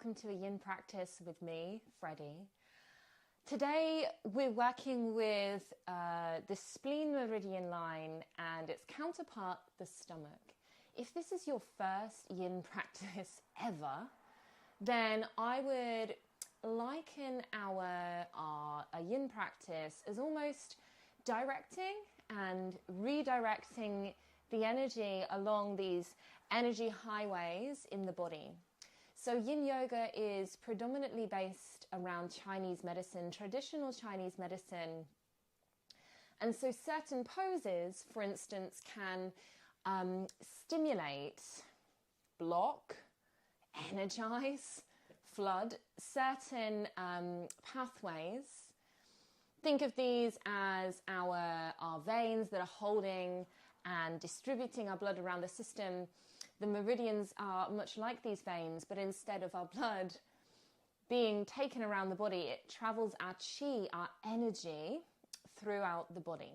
Welcome to a yin practice with me, Freddie. Today we're working with the spleen meridian line and its counterpart, the stomach. If this is your first yin practice ever, then I would liken our yin practice as almost directing and redirecting the energy along these energy highways in the body. So yin yoga is predominantly based around Chinese medicine, traditional Chinese medicine. And so certain poses, for instance, can stimulate, block, energize, flood certain pathways. Think of these as our veins that are holding and distributing our blood around the system. The meridians are much like these veins, but instead of our blood being taken around the body, it travels our chi, our energy, throughout the body.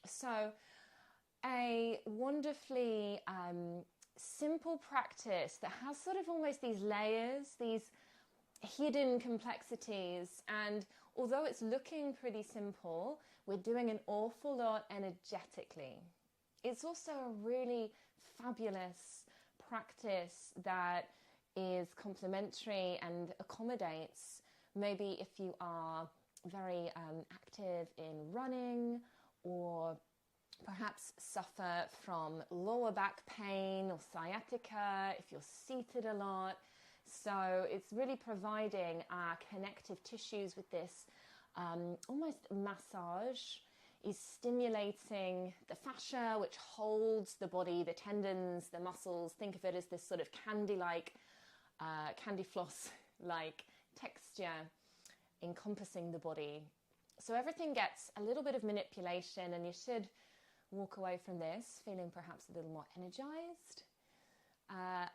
So a wonderfully simple practice that has sort of almost these layers, these hidden complexities, and although it's looking pretty simple, we're doing an awful lot energetically. It's also a really fabulous practice that is complementary and accommodates maybe if you are very active in running, or perhaps suffer from lower back pain or sciatica if you're seated a lot. So it's really providing our connective tissues with this almost massage, is stimulating the fascia, which holds the body, the tendons, the muscles. Think of it as this sort of candy-like, candy floss-like texture encompassing the body. So everything gets a little bit of manipulation, and you should walk away from this feeling perhaps a little more energized.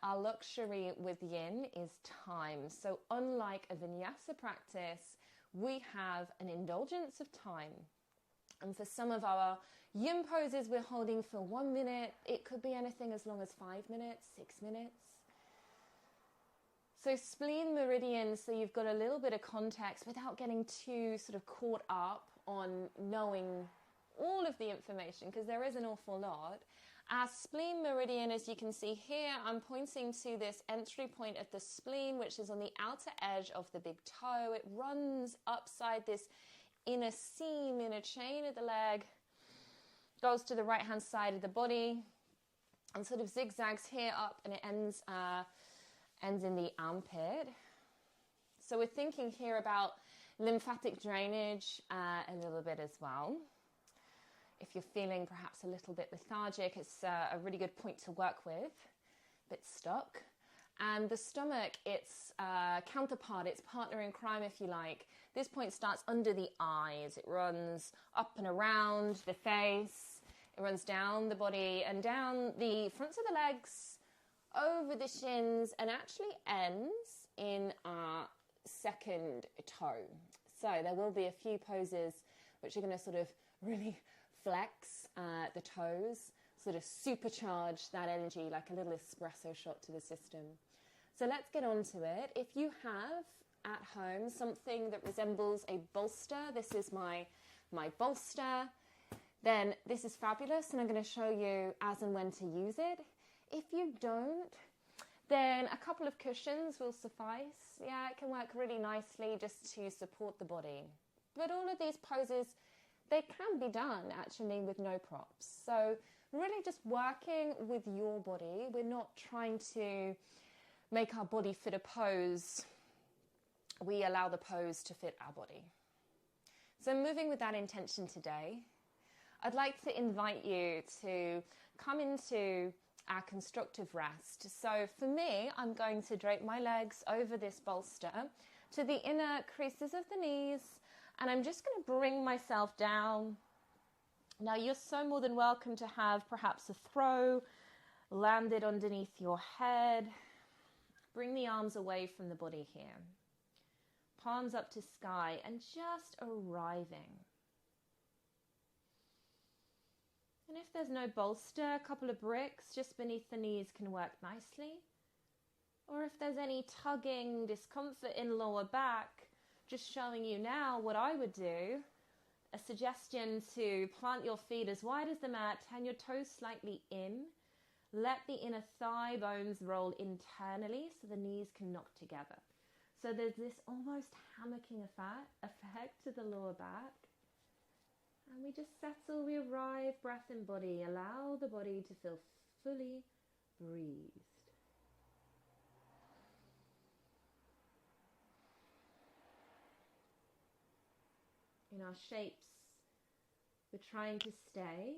Our luxury with yin is time. So unlike a vinyasa practice, we have an indulgence of time. And for some of our yin poses, we're holding for 1 minute. It could be anything as long as 5 minutes, 6 minutes. So spleen meridians, so you've got a little bit of context without getting too sort of caught up on knowing all of the information, because there is an awful lot. Our spleen meridian, as you can see here, I'm pointing to this entry point at the spleen, which is on the outer edge of the big toe. It runs upside this inner seam, inner chain of the leg, goes to the right hand side of the body and sort of zigzags here up, and it ends in the armpit. So we're thinking here about lymphatic drainage a little bit as well. If you're feeling perhaps a little bit lethargic, it's a really good point to work with, a bit stuck. And the stomach, its counterpart, its partner in crime, if you like. This point starts under the eyes. It runs up and around the face. It runs down the body and down the fronts of the legs, over the shins, and actually ends in our second toe. So there will be a few poses which are going to sort of really flex the toes, sort of supercharge that energy like a little espresso shot to the system. So let's get on to it. If you have at home something that resembles a bolster, this is my bolster, then this is fabulous, and I'm going to show you as and when to use it. If you don't, then a couple of cushions will suffice. Yeah, it can work really nicely just to support the body. But all of these poses, they can be done actually with no props. So really just working with your body. We're not trying to make our body fit a pose. We allow the pose to fit our body. So moving with that intention today, I'd like to invite you to come into our constructive rest. So for me, I'm going to drape my legs over this bolster to the inner creases of the knees, and I'm just going to bring myself down. Now, you're so more than welcome to have perhaps a throw landed underneath your head. Bring the arms away from the body here. Palms up to sky and just arriving. And if there's no bolster, a couple of bricks just beneath the knees can work nicely. Or if there's any tugging, discomfort in lower back, just showing you now what I would do. A suggestion to plant your feet as wide as the mat, turn your toes slightly in, let the inner thigh bones roll internally so the knees can knock together. So there's this almost hammocking effect to the lower back. And we just settle, we arrive, breath and body, allow the body to feel fully breathed. In our shapes, we're trying to stay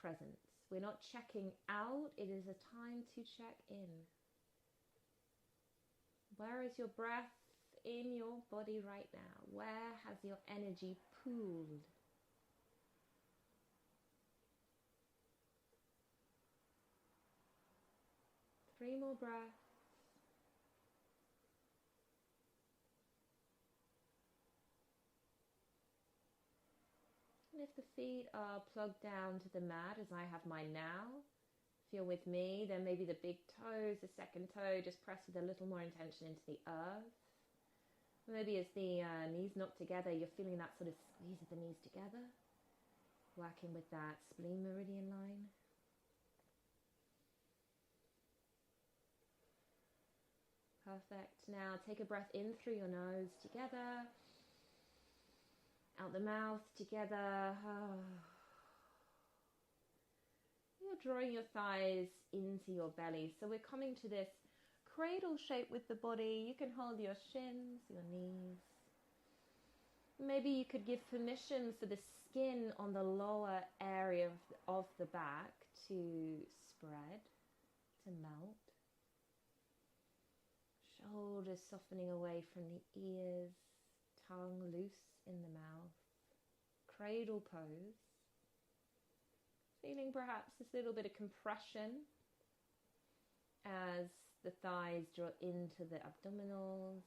present. We're not checking out, it is a time to check in. Where is your breath in your body right now? Where has your energy pooled? Three more breaths. And if the feet are plugged down to the mat, as I have mine now, if you're with me, then maybe the big toes, the second toe, just press with a little more intention into the earth. Maybe as the knees knock together, you're feeling that sort of squeeze of the knees together, working with that spleen meridian line. Perfect. Now take a breath in through your nose together. Out the mouth together. You're drawing your thighs into your belly. So we're coming to this cradle shape with the body. You can hold your shins, your knees. Maybe you could give permission for the skin on the lower area of the back to spread, to melt. Shoulders softening away from the ears, tongue loose in the mouth, cradle pose, feeling perhaps this little bit of compression as the thighs draw into the abdominals,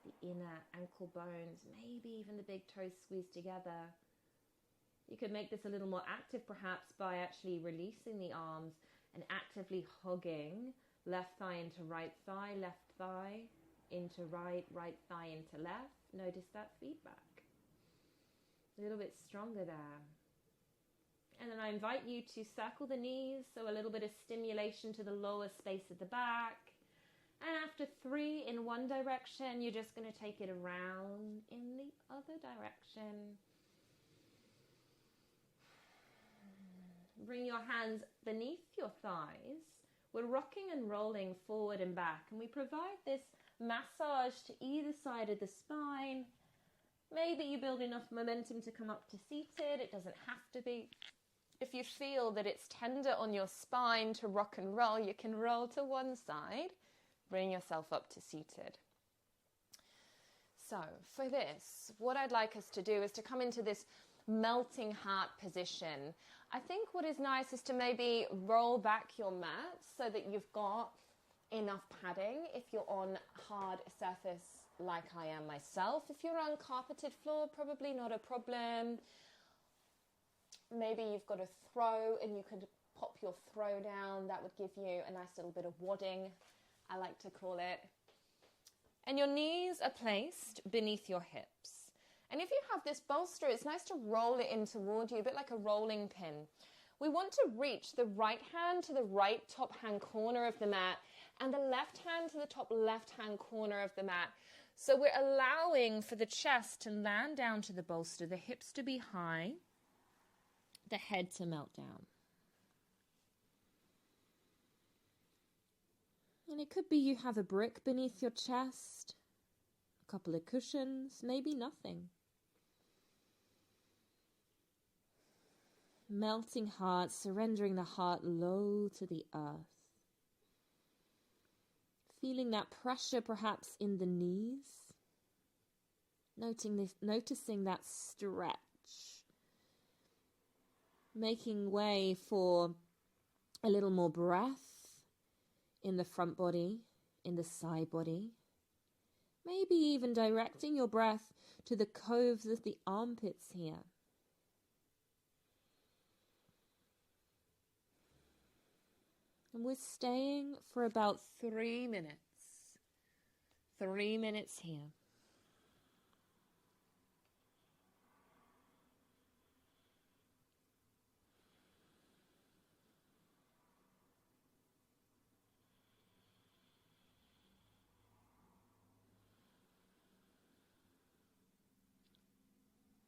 the inner ankle bones, maybe even the big toes squeeze together. You could make this a little more active perhaps by actually releasing the arms and actively hugging left thigh into right thigh, left thigh into right, right thigh into left. Notice that feedback. A little bit stronger there. And then I invite you to circle the knees, so a little bit of stimulation to the lower space of the back. And after 3 in one direction, you're just going to take it around in the other direction. Bring your hands beneath your thighs. We're rocking and rolling forward and back, and we provide this massage to either side of the spine. Maybe you build enough momentum to come up to seated. It doesn't have to be. If you feel that it's tender on your spine to rock and roll, you can roll to one side. Bring yourself up to seated. So for this, what I'd like us to do is to come into this melting heart position. I think what is nice is to maybe roll back your mat so that you've got enough padding. If you're on hard surface like I am myself, if you're on carpeted floor, probably not a problem. Maybe you've got a throw and you could pop your throw down. That would give you a nice little bit of wadding, I like to call it. And your knees are placed beneath your hips. And if you have this bolster, it's nice to roll it in toward you, a bit like a rolling pin. We want to reach the right hand to the right top hand corner of the mat and the left hand to the top left hand corner of the mat. So we're allowing for the chest to land down to the bolster, the hips to be high, the head to melt down. And it could be you have a brick beneath your chest, a couple of cushions, maybe nothing. Melting heart, surrendering the heart low to the earth. Feeling that pressure perhaps in the knees. Noticing that stretch. Making way for a little more breath in the front body, in the side body. Maybe even directing your breath to the coves of the armpits here. And we're staying for about 3 minutes. 3 minutes here.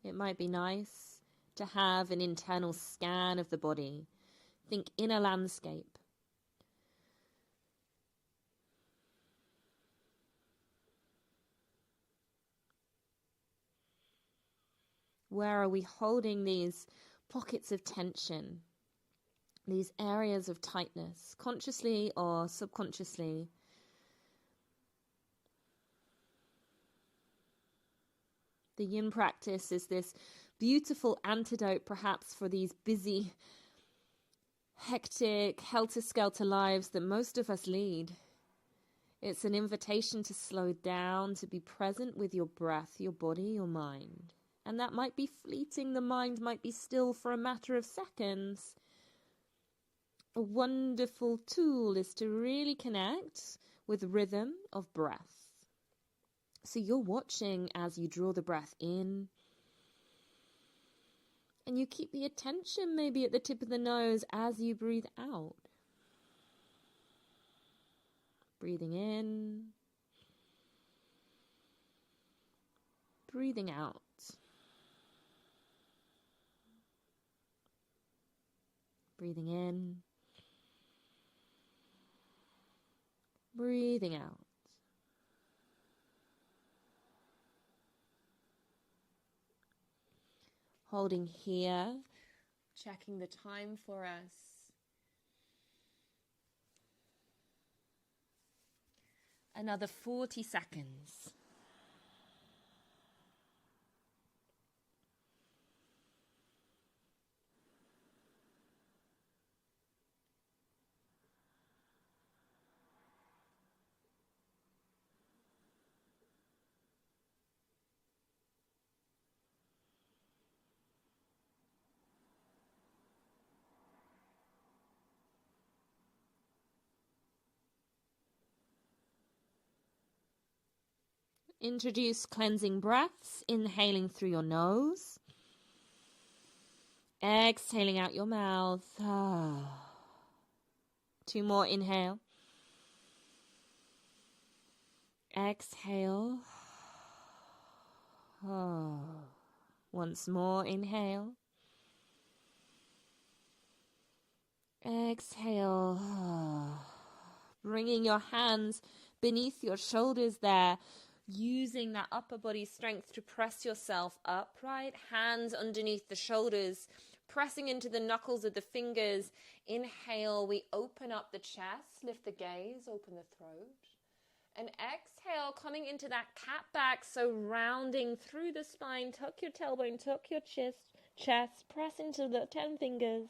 It might be nice to have an internal scan of the body. Think inner landscape. Where are we holding these pockets of tension, these areas of tightness, consciously or subconsciously? The yin practice is this beautiful antidote, perhaps, for these busy, hectic, helter-skelter lives that most of us lead. It's an invitation to slow down, to be present with your breath, your body, your mind. And that might be fleeting. The mind might be still for a matter of seconds. A wonderful tool is to really connect with the rhythm of breath. So you're watching as you draw the breath in. And you keep the attention maybe at the tip of the nose as you breathe out. Breathing in. Breathing out. Breathing in. Breathing out. Holding here, checking the time for us. Another 40 seconds. Introduce cleansing breaths, inhaling through your nose, exhaling out your mouth. 2 more, inhale. Exhale. Once more, inhale. Exhale. Bringing your hands beneath your shoulders there. Using that upper body strength to press yourself upright. Hands underneath the shoulders. Pressing into the knuckles of the fingers. Inhale, we open up the chest. Lift the gaze, open the throat. And exhale, coming into that cat back. So rounding through the spine. Tuck your tailbone, tuck your chest. Press into the 10 fingers.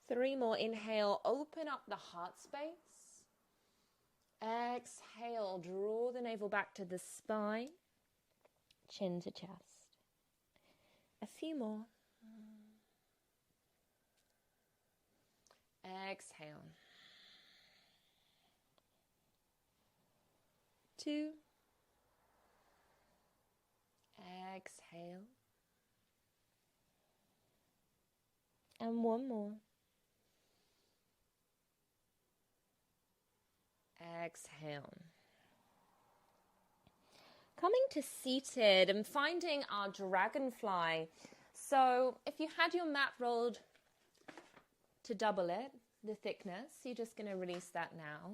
3 more. Inhale, open up the heart space. Exhale, draw the navel back to the spine, chin to chest. A few more. Exhale. 2. Exhale. And 1 more. Exhale. Coming to seated and finding our dragonfly. So if you had your mat rolled to double it, the thickness, you're just going to release that now.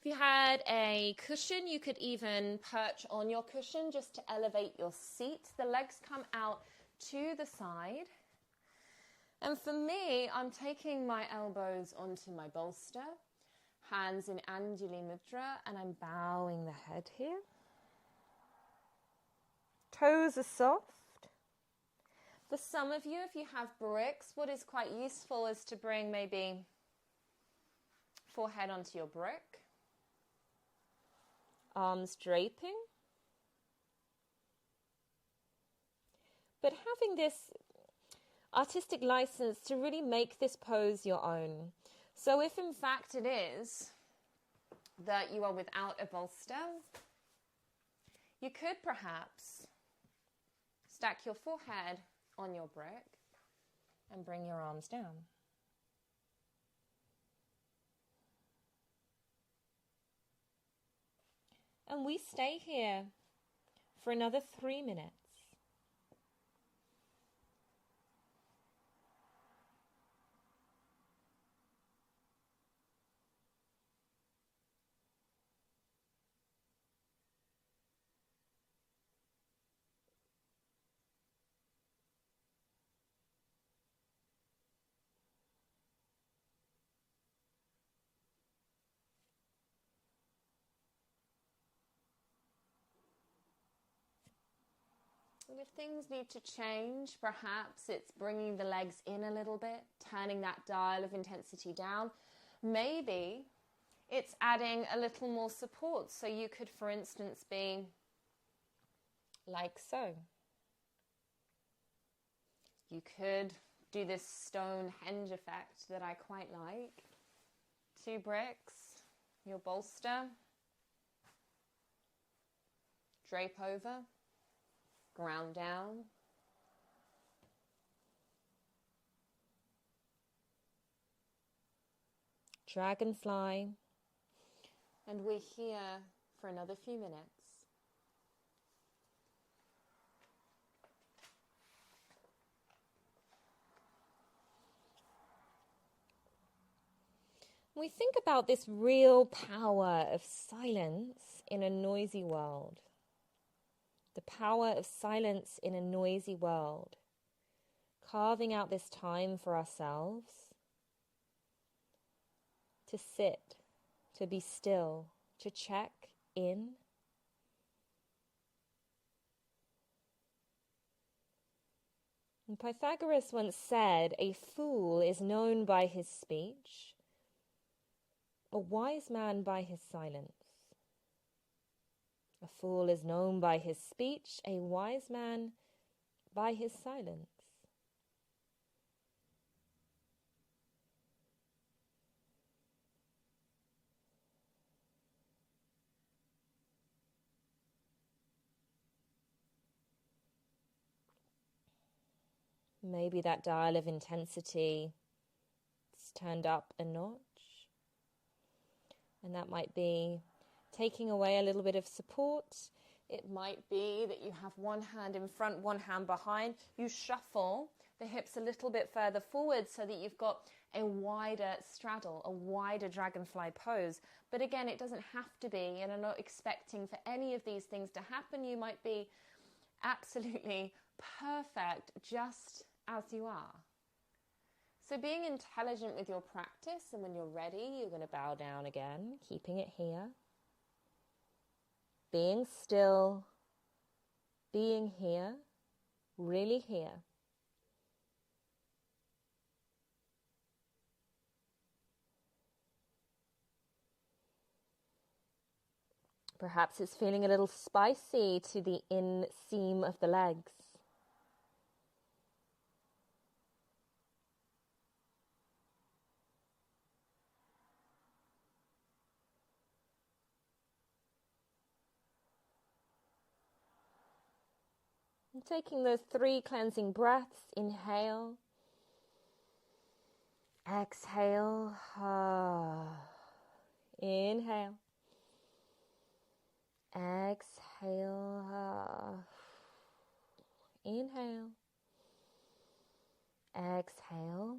If you had a cushion, you could even perch on your cushion just to elevate your seat. The legs come out to the side. And for me, I'm taking my elbows onto my bolster. Hands in Anjali Mudra, and I'm bowing the head here. Toes are soft. For some of you, if you have bricks, what is quite useful is to bring maybe forehead onto your brick. Arms draping. But having this artistic license to really make this pose your own. So if in fact it is that you are without a bolster, you could perhaps stack your forehead on your brick and bring your arms down. And we stay here for another 3 minutes. And if things need to change, perhaps it's bringing the legs in a little bit, turning that dial of intensity down. Maybe it's adding a little more support. So you could, for instance, be like so. You could do this Stonehenge effect that I quite like. 2 bricks, your bolster, drape over, ground down. Dragonfly. And we're here for another few minutes. We think about this real power of silence in a noisy world. The power of silence in a noisy world. Carving out this time for ourselves to sit, to be still, to check in. And Pythagoras once said, "A fool is known by his speech, a wise man by his silence." A fool is known by his speech, a wise man by his silence. Maybe that dial of intensity is turned up a notch. And that might be taking away a little bit of support. It might be that you have one hand in front, one hand behind. You shuffle the hips a little bit further forward so that you've got a wider straddle, a wider dragonfly pose. But again, it doesn't have to be, and I'm not expecting for any of these things to happen. You might be absolutely perfect just as you are. So being intelligent with your practice, and when you're ready, you're going to bow down again, keeping it here. Being still, being here, really here. Perhaps it's feeling a little spicy to the inseam of the legs. And taking those 3 cleansing breaths, inhale, exhale, inhale. Exhale, inhale, exhale,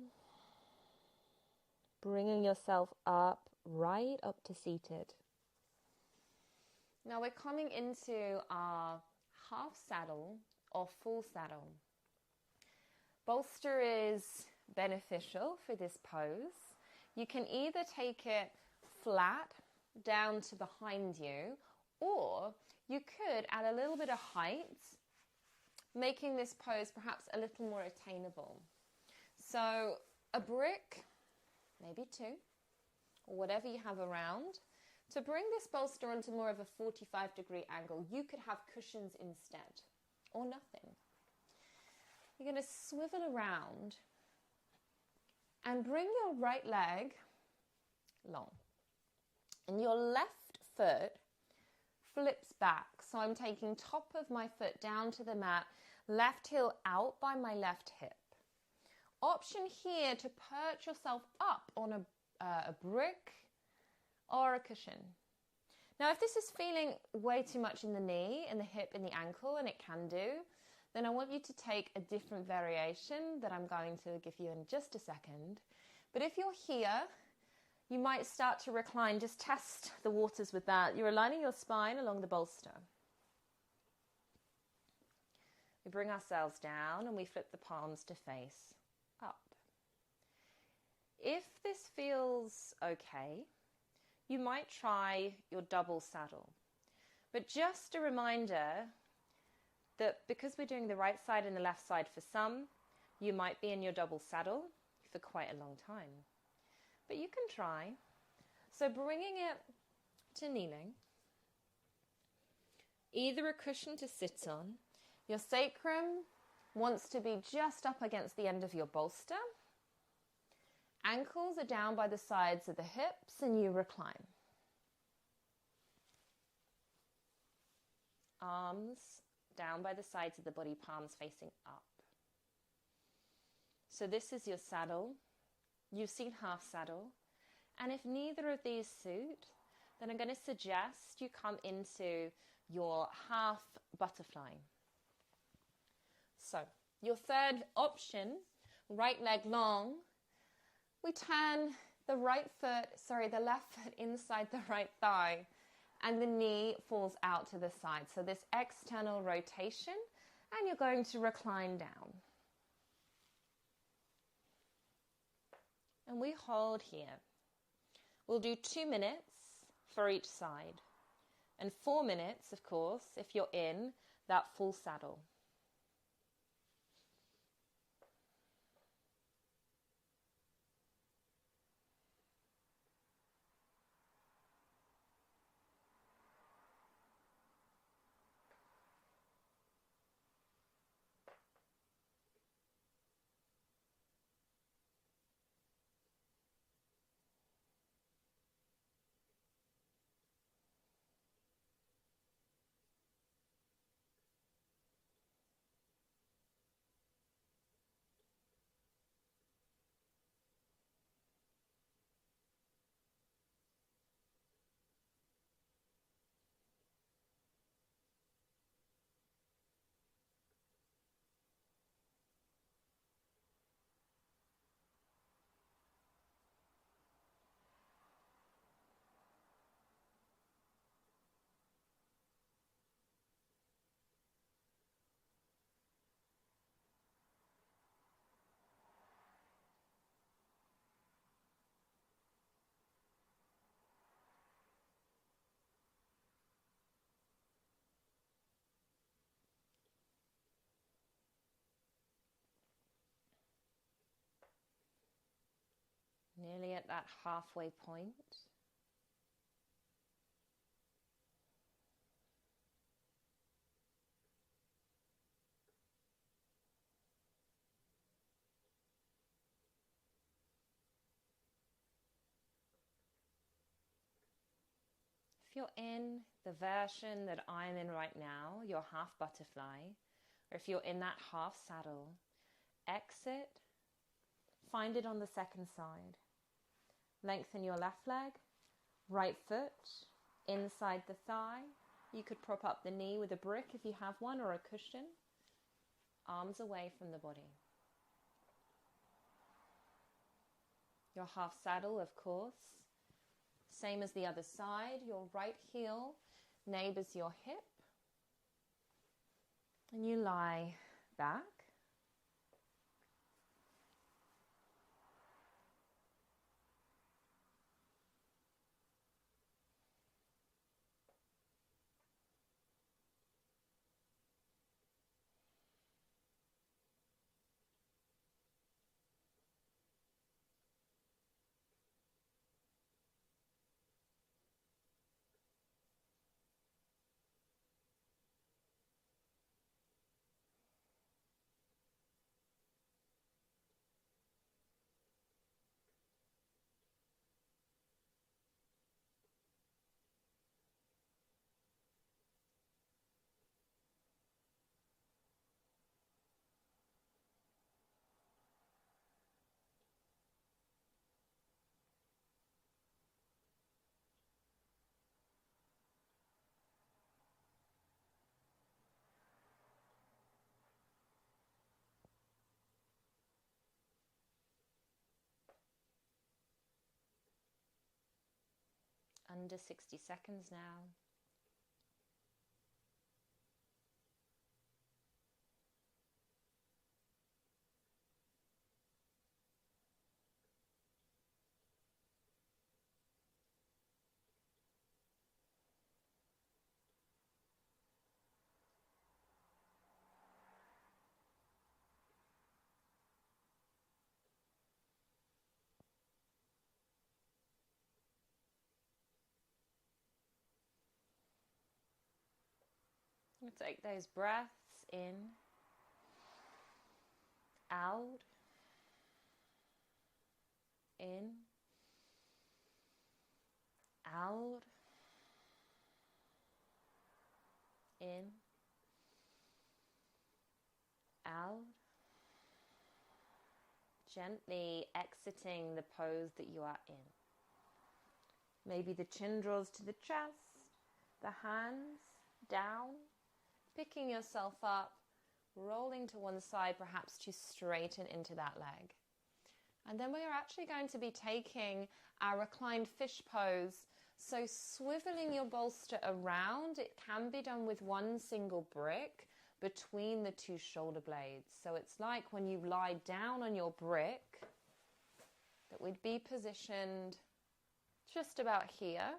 bringing yourself up, right up to seated. Now we're coming into our half saddle or full saddle. Bolster is beneficial for this pose. You can either take it flat down to behind you, or you could add a little bit of height, making this pose perhaps a little more attainable. So a brick, maybe 2, or whatever you have around. To bring this bolster onto more of a 45-degree angle, you could have cushions instead, or nothing. You're going to swivel around and bring your right leg long. And your left foot flips back. So I'm taking top of my foot down to the mat, left heel out by my left hip. Option here to perch yourself up on a brick or a cushion. Now, if this is feeling way too much in the knee, in the hip, in the ankle, and it can do, then I want you to take a different variation that I'm going to give you in just a second. But if you're here, you might start to recline. Just test the waters with that. You're aligning your spine along the bolster. We bring ourselves down and we flip the palms to face up. If this feels okay, you might try your double saddle. But just a reminder that because we're doing the right side and the left side for some, you might be in your double saddle for quite a long time. But you can try. So bringing it to kneeling, either a cushion to sit on, your sacrum wants to be just up against the end of your bolster. Ankles are down by the sides of the hips and you recline. Arms down by the sides of the body, palms facing up. So this is your saddle. You've seen half saddle. And if neither of these suit, then I'm going to suggest you come into your half butterfly. So your third option, right leg long, we turn the left foot inside the right thigh and the knee falls out to the side. So this external rotation, and you're going to recline down. And we hold here. We'll do 2 minutes for each side. And 4 minutes, of course, if you're in that full saddle. Nearly at that halfway point. If you're in the version that I'm in right now, your half butterfly, or if you're in that half saddle, exit, find it on the second side. Lengthen your left leg, right foot inside the thigh. You could prop up the knee with a brick if you have one, or a cushion. Arms away from the body. Your half saddle, of course. Same as the other side. Your right heel neighbors your hip. And you lie back. Under 60 seconds now. Take those breaths in, out, in, out, in, out. Gently exiting the pose that you are in. Maybe the chin draws to the chest, the hands down. Picking yourself up, rolling to one side, perhaps to straighten into that leg. And then we are actually going to be taking our reclined fish pose. So swiveling your bolster around, it can be done with one single brick between the two shoulder blades. So it's like when you lie down on your brick, that we'd be positioned just about here,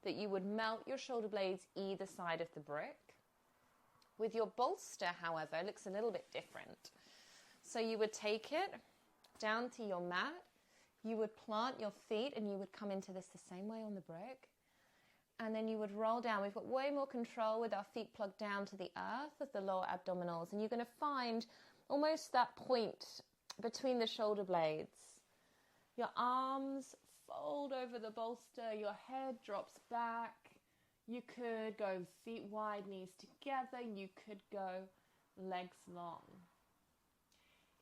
that you would melt your shoulder blades either side of the brick. With your bolster, however, it looks a little bit different. So you would take it down to your mat, you would plant your feet and you would come into this the same way on the brick. And then you would roll down. We've got way more control with our feet plugged down to the earth of the lower abdominals. And you're going to find almost that point between the shoulder blades. Your arms fold over the bolster, your head drops back. You could go feet wide, knees together. You could go legs long.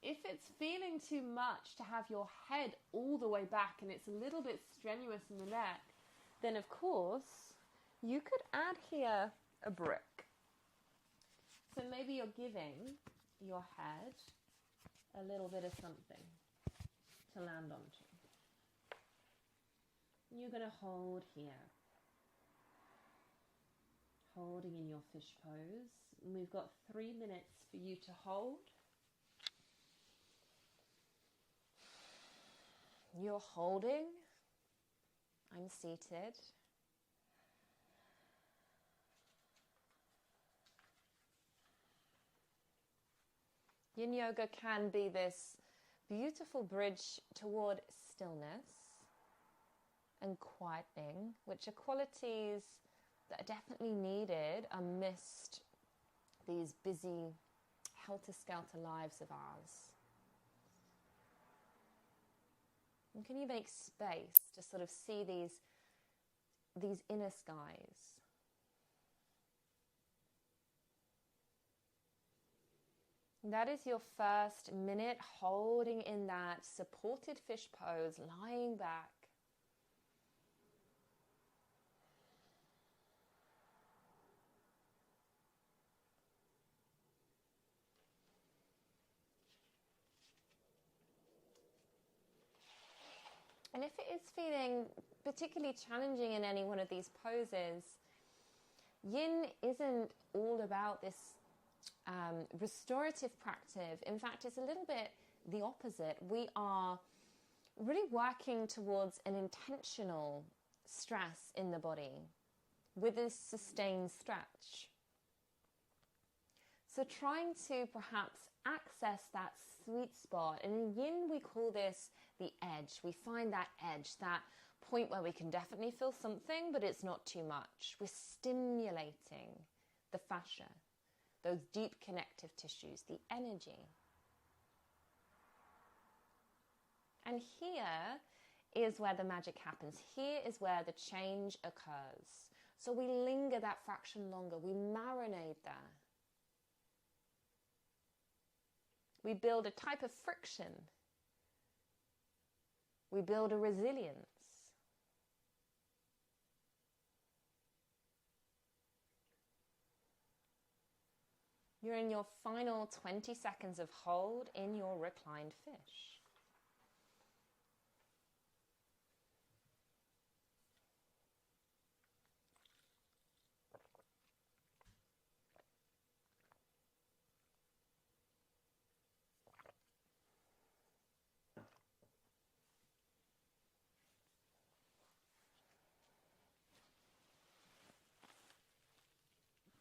If it's feeling too much to have your head all the way back and it's a little bit strenuous in the neck, then of course you could add here a brick. So maybe you're giving your head a little bit of something to land onto. You're going to hold here. Holding in your fish pose. And we've got 3 minutes for you to hold. You're holding. I'm seated. Yin yoga can be this beautiful bridge toward stillness and quietening, which are qualities that are definitely needed amidst these busy, helter-skelter lives of ours. And can you make space to sort of see these inner skies? And that is your first minute, holding in that supported fish pose, lying back. And if it is feeling particularly challenging in any one of these poses, yin isn't all about this restorative practice. In fact, it's a little bit the opposite. We are really working towards an intentional stress in the body with a sustained stretch. So trying to perhaps access that sweet spot. And in yin, we call this the edge. We find that edge, that point where we can definitely feel something, but it's not too much. We're stimulating the fascia, those deep connective tissues, the energy. And here is where the magic happens. Here is where the change occurs. So we linger that fraction longer. We marinate there. We build a type of friction. We build a resilience. You're in your final 20 seconds of hold in your reclined fish.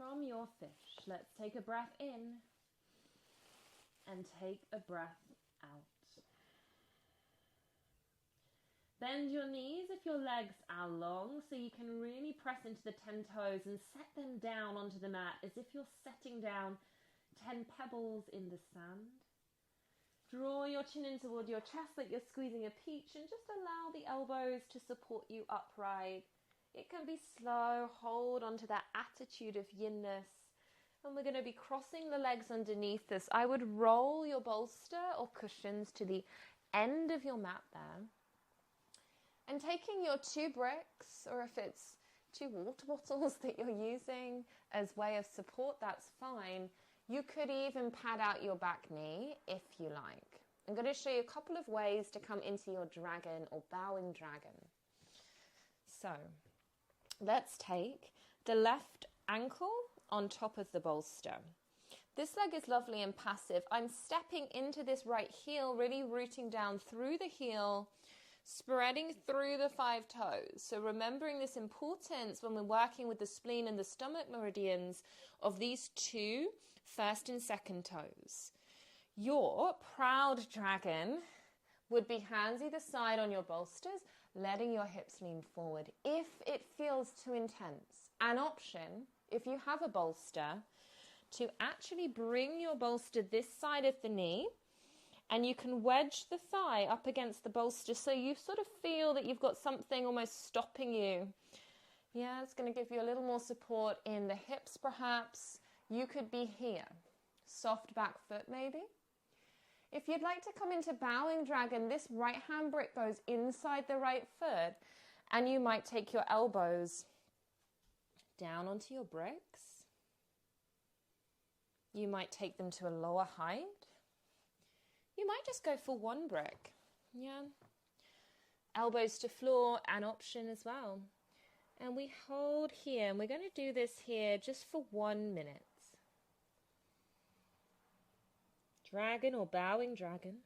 from your fish. Let's take a breath in and take a breath out. Bend your knees if your legs are long, so you can really press into the 10 toes and set them down onto the mat as if you're setting down 10 pebbles in the sand. Draw your chin in toward your chest like you're squeezing a peach, and just allow the elbows to support you upright. It can be slow. Hold onto that attitude of yinness. And we're going to be crossing the legs underneath us. I would roll your bolster or cushions to the end of your mat there. And taking your 2 bricks, or if it's 2 water bottles that you're using as way of support, that's fine. You could even pad out your back knee if you like. I'm going to show you a couple of ways to come into your dragon or bowing dragon. So let's take the left ankle on top of the bolster. This leg is lovely and passive. I'm stepping into this right heel, really rooting down through the heel, spreading through the 5 toes. So remembering this importance when we're working with the spleen and the stomach meridians of these 2 first and second toes. Your proud dragon would be hands either side on your bolsters, letting your hips lean forward. If it feels too intense, an option, if you have a bolster, to actually bring your bolster this side of the knee, and you can wedge the thigh up against the bolster so you sort of feel that you've got something almost stopping you. Yeah, it's going to give you a little more support in the hips perhaps. You could be here. Soft back foot maybe. If you'd like to come into bowing dragon, this right hand brick goes inside the right foot, and you might take your elbows down onto your bricks. You might take them to a lower height. You might just go for 1 brick. Yeah. Elbows to floor, an option as well. And we hold here, and we're going to do this here just for 1 minute. Dragon or bowing dragon.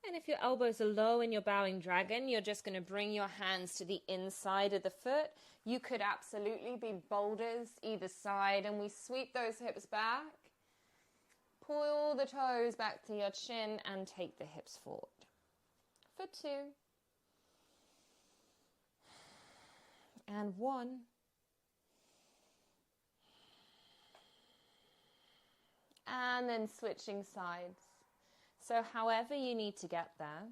And if your elbows are low in your bowing dragon, you're just going to bring your hands to the inside of the foot. You could absolutely be boulders either side, and we sweep those hips back. Pull the toes back to your chin and take the hips forward. For 2. And 1. And then switching sides. So however you need to get there.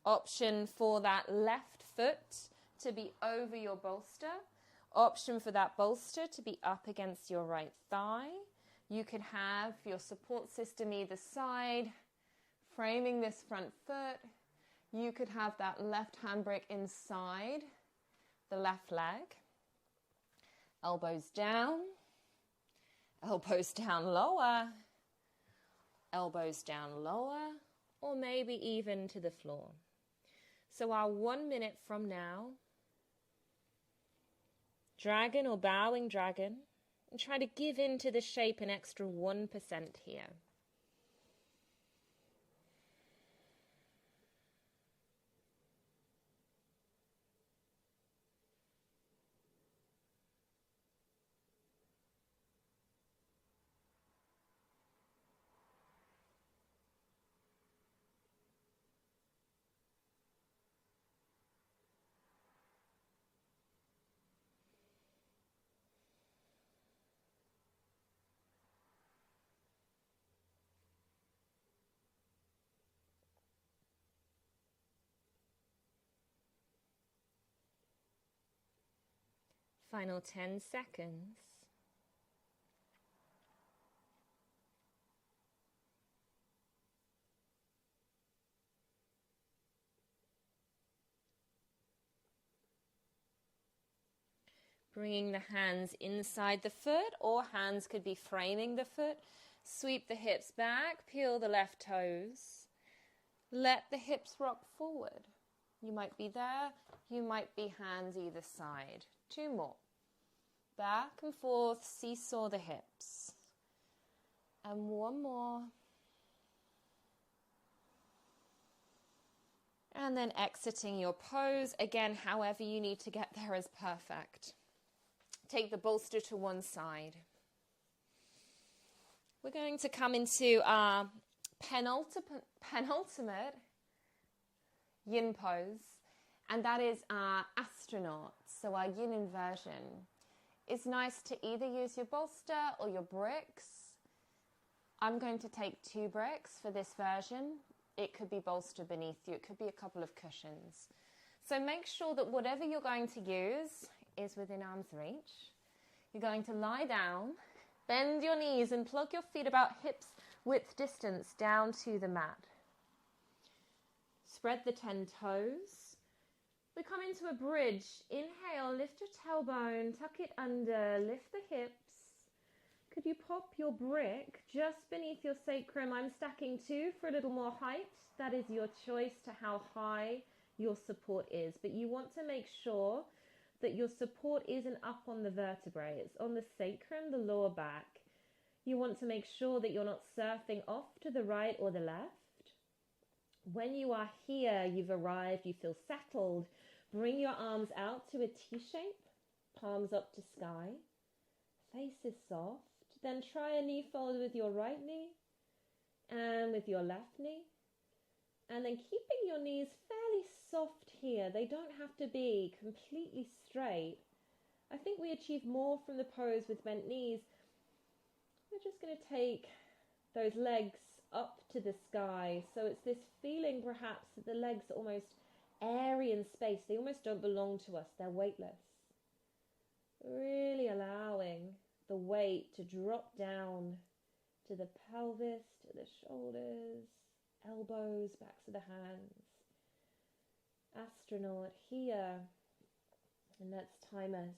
Option for that left foot to be over your bolster. Option for that bolster to be up against your right thigh. You could have your support system either side, framing this front foot. You could have that left handbrake inside the left leg. Elbows down lower. Elbows down lower, or maybe even to the floor. So our 1 minute from now, dragon or bowing dragon, and try to give into the shape an extra 1% here. Final 10 seconds. Bringing the hands inside the foot, or hands could be framing the foot. Sweep the hips back, peel the left toes. Let the hips rock forward. You might be there, you might be hands either side. 2 more. Back and forth, seesaw the hips. And 1 more. And then exiting your pose. Again, however you need to get there is perfect. Take the bolster to one side. We're going to come into our penultimate yin pose, and that is our astronaut, so our yin inversion. It's nice to either use your bolster or your bricks. I'm going to take 2 bricks for this version. It could be bolster beneath you, it could be a couple of cushions. So make sure that whatever you're going to use is within arm's reach. You're going to lie down, bend your knees and plug your feet about hips width distance down to the mat. Spread the 10 toes. We come into a bridge. Inhale, lift your tailbone, tuck it under, lift the hips. Could you pop your brick just beneath your sacrum? I'm stacking 2 for a little more height. That is your choice to how high your support is, but you want to make sure that your support isn't up on the vertebrae. It's on the sacrum, the lower back. You want to make sure that you're not surfing off to the right or the left. When you are here, you've arrived, you feel settled. Bring your arms out to a T shape, palms up to sky. Face is soft. Then try a knee fold with your right knee and with your left knee. And then keeping your knees fairly soft here. They don't have to be completely straight. I think we achieve more from the pose with bent knees. We're just going to take those legs up to the sky. So it's this feeling perhaps that the legs are almost airy in space. They almost don't belong to us. They're weightless. Really allowing the weight to drop down to the pelvis, to the shoulders, elbows, backs of the hands. Astronaut here. And let's time us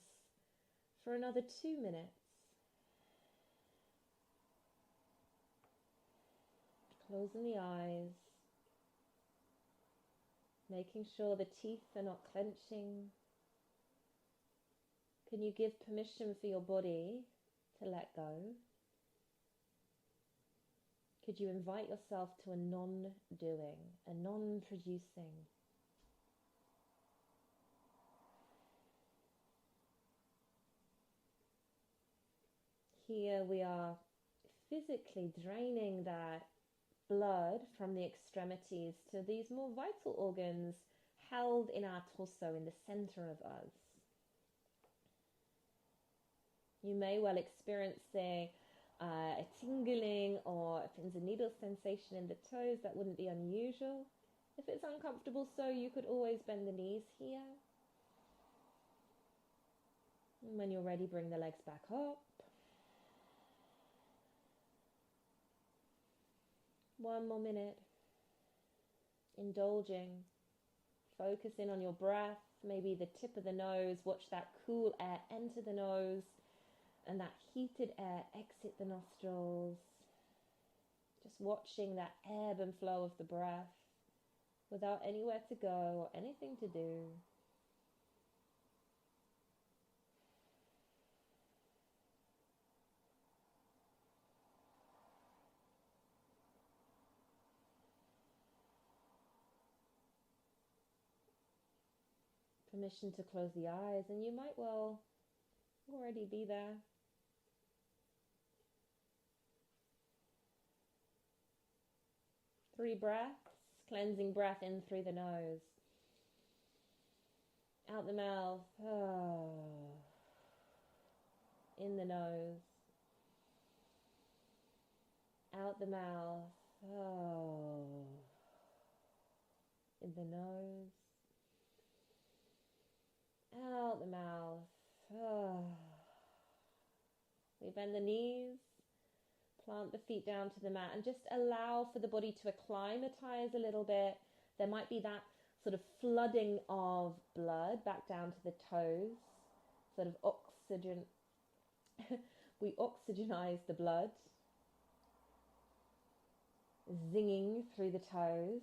for another 2 minutes. Closing the eyes. Making sure the teeth are not clenching. Can you give permission for your body to let go? Could you invite yourself to a non-doing, a non-producing? Here we are physically draining that blood from the extremities to these more vital organs held in our torso, in the center of us. You may well experience, say, a tingling or a pins and needles sensation in the toes. That wouldn't be unusual. If it's uncomfortable, so you could always bend the knees here. And when you're ready, bring the legs back up. 1 more minute. Indulging. Focusing on your breath, maybe the tip of the nose. Watch that cool air enter the nose and that heated air exit the nostrils. Just watching that ebb and flow of the breath without anywhere to go or anything to do. Permission to close the eyes, and you might well already be there. Three breaths, cleansing breath in through the nose. Out the mouth. In the nose. Out the mouth. In the nose. Out the mouth. We bend the knees, plant the feet down to the mat, and just allow for the body to acclimatize a little bit. There might be that sort of flooding of blood back down to the toes, sort of oxygen. We oxygenize the blood, zinging through the toes.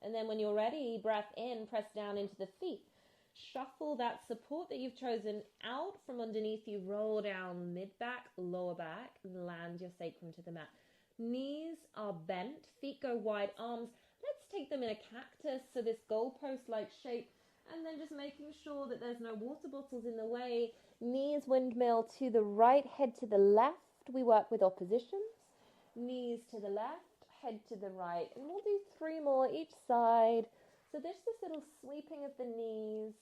And then when you're ready, breath in, press down into the feet. Shuffle that support that you've chosen out from underneath you. Roll down mid-back, lower back, and land your sacrum to the mat. Knees are bent, feet go wide, arms. Let's take them in a cactus, so this goalpost-like shape. And then just making sure that there's no water bottles in the way. Knees windmill to the right, head to the left. We work with oppositions. Knees to the left, head to the right. And we'll do 3 more each side. So there's this little sweeping of the knees.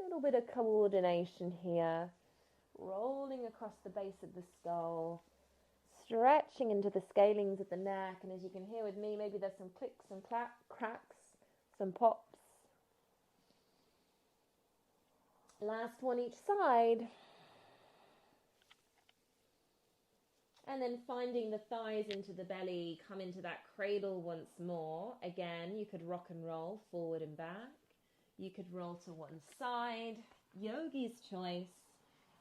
A little bit of coordination here. Rolling across the base of the skull. Stretching into the scalings of the neck. And as you can hear with me, maybe there's some clicks and cracks, some pops. Last one each side. And then finding the thighs into the belly, come into that cradle once more. Again, you could rock and roll forward and back. You could roll to one side. Yogi's choice.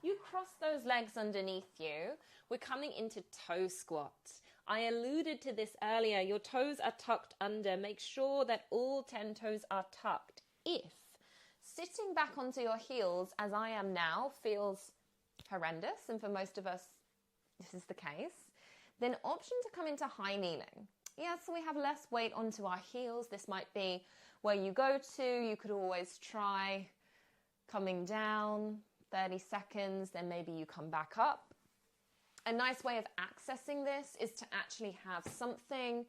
You cross those legs underneath you. We're coming into toe squat. I alluded to this earlier. Your toes are tucked under. Make sure that all 10 toes are tucked. If sitting back onto your heels, as I am now, feels horrendous, and for most of us, this is the case, then option to come into high kneeling. Yeah, so we have less weight onto our heels. This might be where you go to. You could always try coming down 30 seconds, then maybe you come back up. A nice way of accessing this is to actually have something.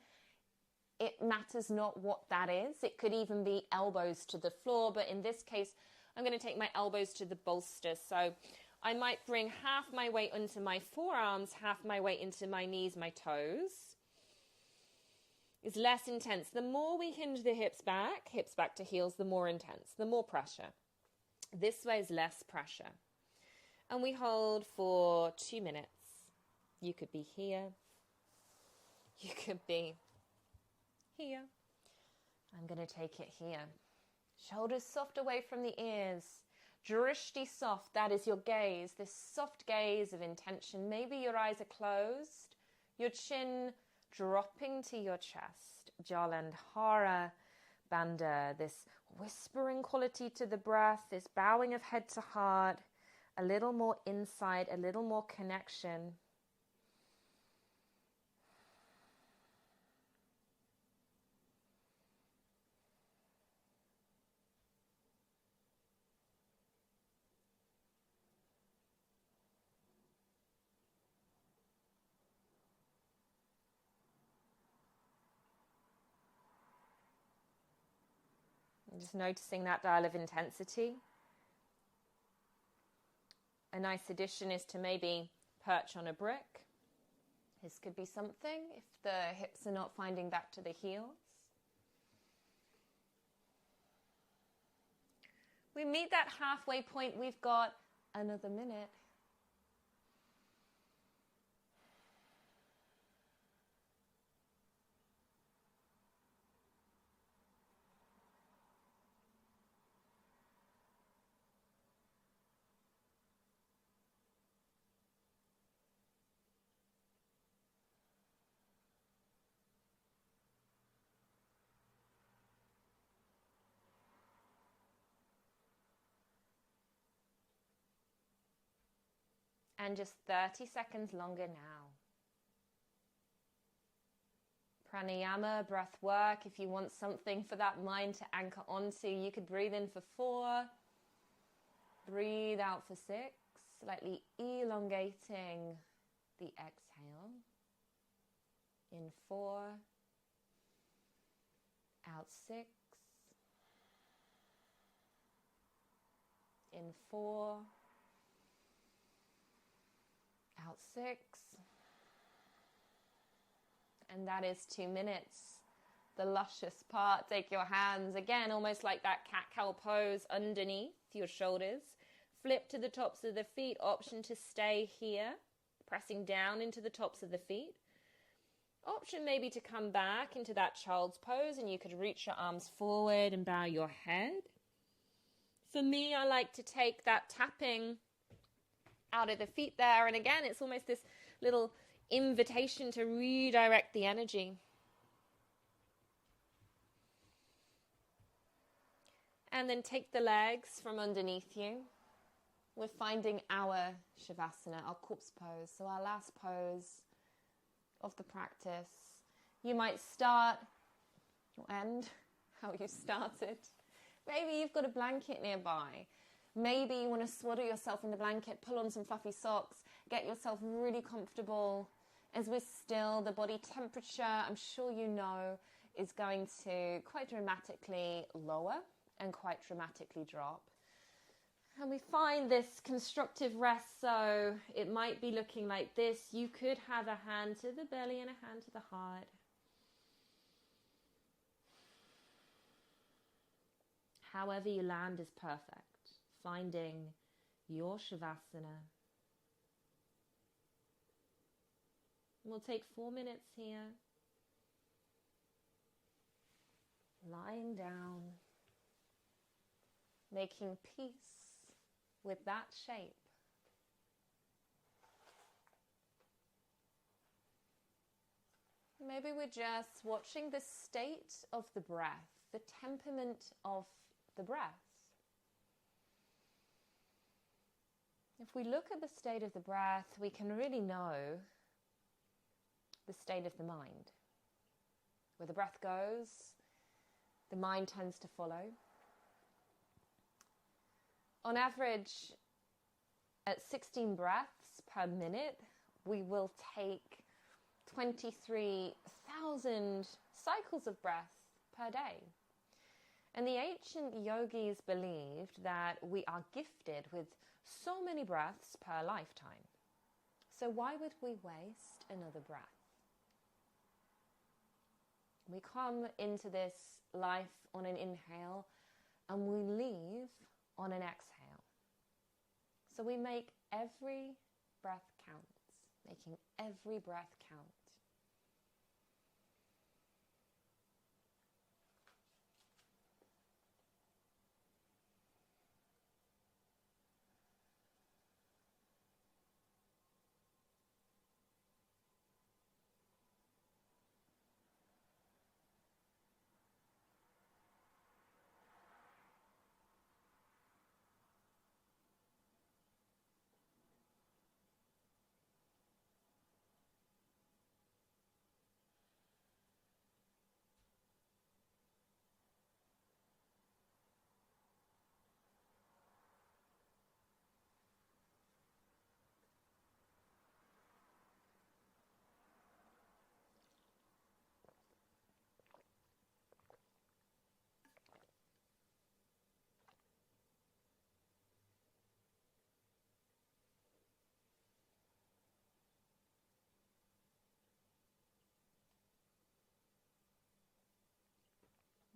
It matters not what that is. It could even be elbows to the floor, but in this case, I'm going to take my elbows to the bolster. So I might bring half my weight onto my forearms, half my weight into my knees, my toes. It's less intense. The more we hinge the hips back to heels, the more intense, the more pressure. This way is less pressure. And we hold for 2 minutes. You could be here. You could be here. I'm going to take it here. Shoulders soft away from the ears. Drishti soft, that is your gaze, this soft gaze of intention. Maybe your eyes are closed, your chin dropping to your chest. Jalandhara Bandha, this whispering quality to the breath, this bowing of head to heart, a little more insight, a little more connection. Just noticing that dial of intensity. A nice addition is to maybe perch on a brick. This could be something if the hips are not finding back to the heels. We meet that halfway point. We've got another minute. And just 30 seconds longer now. Pranayama, breath work. If you want something for that mind to anchor onto, you could breathe in for 4. Breathe out for 6. Slightly elongating the exhale. In 4. Out 6. In 4. Out 6. And that is 2 minutes. the luscious part. Take your hands, again, almost like that cat-cow pose, underneath your shoulders. Flip to the tops of the feet, option to stay here, pressing down into the tops of the feet. Option maybe to come back into that child's pose, and you could reach your arms forward and bow your head. For me, I like to take that tapping out of the feet there, and again, it's almost this little invitation to redirect the energy. And then take the legs from underneath you. We're finding our Shavasana, our corpse pose. So our last pose of the practice. You might start or end how you started. Maybe you've got a blanket nearby. Maybe you want to swaddle yourself in the blanket, pull on some fluffy socks, get yourself really comfortable. As we're still, the body temperature, I'm sure you know, is going to quite dramatically lower and quite dramatically drop. And we find this constructive rest, so it might be looking like this. You could have a hand to the belly and a hand to the heart. However you land is perfect. Finding your Shavasana. We'll take 4 minutes here. Lying down. Making peace with that shape. Maybe we're just watching the state of the breath, the temperament of the breath. If we look at the state of the breath, we can really know the state of the mind. Where the breath goes, the mind tends to follow. On average, at 16 breaths per minute, we will take 23,000 cycles of breath per day. And the ancient yogis believed that we are gifted with so many breaths per lifetime. So why would we waste another breath? We come into this life on an inhale and we leave on an exhale. So we make every breath count, making every breath count.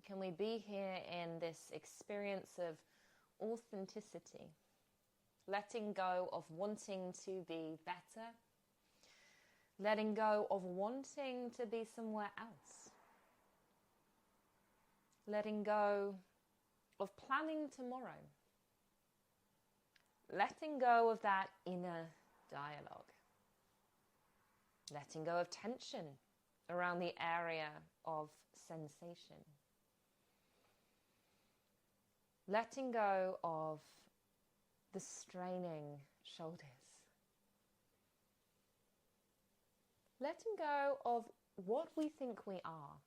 Can we be here in this experience of authenticity, letting go of wanting to be better, letting go of wanting to be somewhere else, letting go of planning tomorrow, letting go of that inner dialogue, letting go of tension around the area of sensation. Letting go of the straining shoulders. Letting go of what we think we are.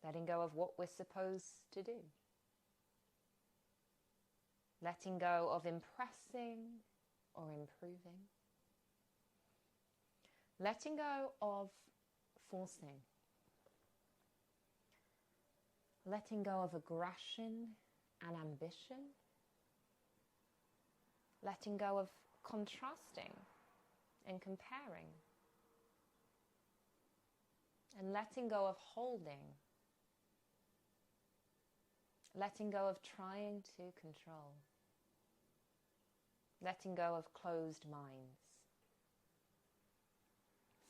Letting go of what we're supposed to do. Letting go of impressing or improving. Letting go of forcing. Letting go of aggression and ambition. Letting go of contrasting and comparing. And letting go of holding. Letting go of trying to control. Letting go of closed minds.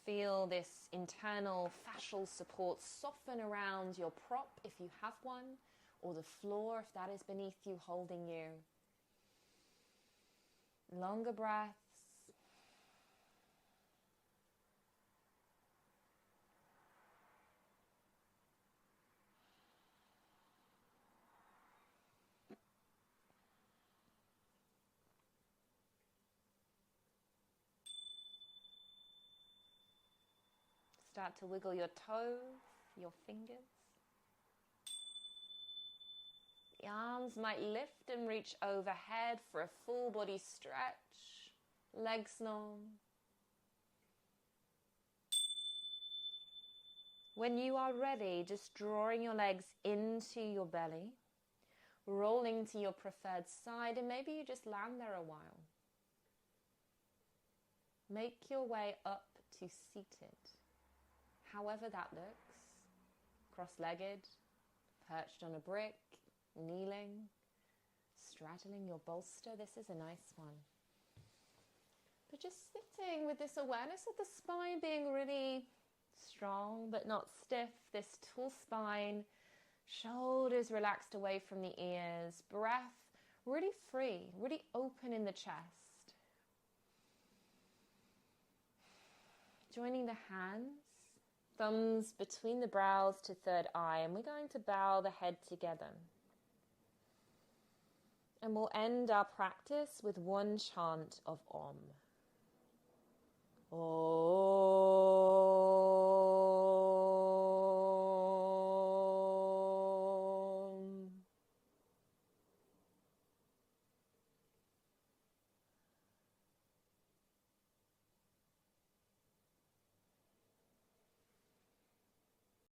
Feel this internal fascial support soften around your prop if you have one, or the floor if that is beneath you holding you. Longer breaths. Start to wiggle your toes, your fingers. The arms might lift and reach overhead for a full body stretch. Legs long. When you are ready, just drawing your legs into your belly, rolling to your preferred side, and maybe you just land there a while. Make your way up to seated. However that looks, cross-legged, perched on a brick, kneeling, straddling your bolster. This is a nice one. But just sitting with this awareness of the spine being really strong but not stiff, this tall spine, shoulders relaxed away from the ears, breath really free, really open in the chest. Joining the hands. Thumbs between the brows to third eye, and we're going to bow the head together. And we'll end our practice with one chant of Om. Om.